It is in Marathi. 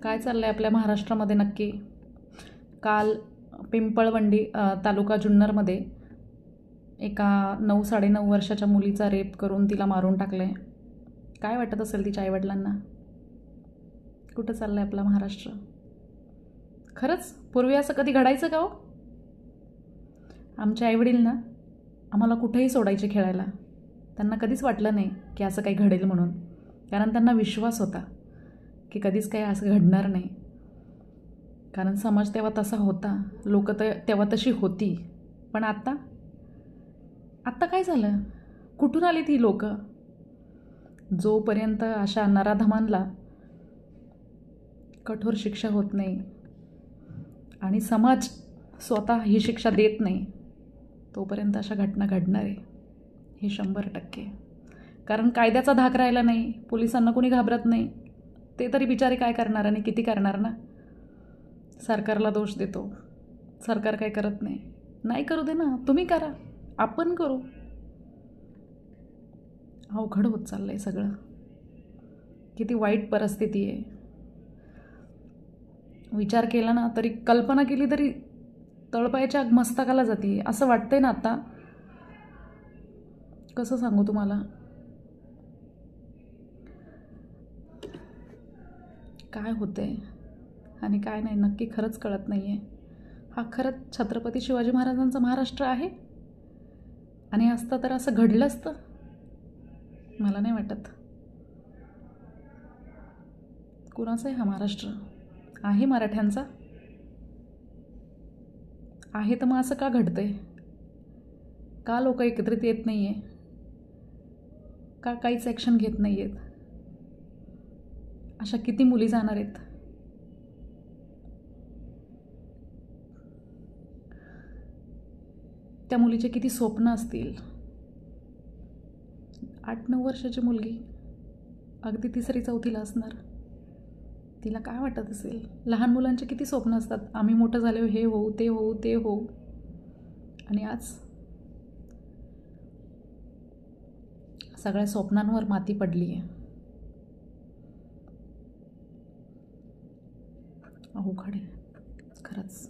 काय चाललं आहे आपल्या महाराष्ट्रामध्ये नक्की? काल पिंपळवंडी तालुका जुन्नरमध्ये एका 9-9.5 वर्षाच्या मुलीचा रेप करून तिला मारून टाकलं आहे. काय वाटत असेल तिच्या आईवडिलांना? कुठं चाललं आहे आपला महाराष्ट्र? खरंच पूर्वी असं कधी घडायचं का हो? आमचे आईवडील ना आम्हाला कुठेही सोडायचे खेळायला. त्यांना कधीच वाटलं नाही की असं काही घडेल म्हणून, कारण त्यांना विश्वास होता की कधीच काही असं घडणार नाही. कारण समाज तेव्हा तसा होता, लोक तेव्हा तशी होती. पण आता काय झालं? कुठून आली ती लोक? जोपर्यंत अशा नराधमांना कठोर शिक्षा होत नाही आणि समाज स्वतः ही शिक्षा देत नाही, तोपर्यंत अशा घटना घडणार आहे, हे 100%. कारण कायद्याचा धाक राहिला नाही, पोलिसांना कोणी घाबरत नाही. ते तरी बिचारे काय करणार आणि किती करणार ना? सरकारला दोष देतो, सरकार काय करत नाही. नाही करू दे ना, तुम्ही करा, आपण करू. अवघड होत चाललं आहे सगळं. किती वाईट परिस्थिती आहे. विचार केला ना तरी, कल्पना केली तरी तळपायाच्या मस्तकाला जाते असं वाटतंय ना. आता कसं सांगू तुम्हाला, काय होतंय आणि काय नाही नक्की खरंच कळत नाही आहे. हा खरंच छत्रपती शिवाजी महाराजांचा महाराष्ट्र आहे? आणि असतं तर असं घडलं असतं? मला नाही वाटत. कुणाचा आहे हा महाराष्ट्र? आहे मराठ्यांचा? आहे तर मग असं का घडतंय? का लोक एकत्रित येत नाही आहे? का काहीच ॲक्शन घेत नाही आहेत? अशा किती मुली जाणार आहेत? त्या मुलीचे किती स्वप्न असतील? 8-9 वर्षाची मुलगी, अगदी 3री-4थीला असणार. तिला काय वाटत असेल? लहान मुलांचे किती स्वप्न असतात, आम्ही मोठं झाले हे होऊ, ते होऊ, ते होऊ. आणि आज सगळ्या स्वप्नांवर माती पडली आहे. अवघड आहे खरंच.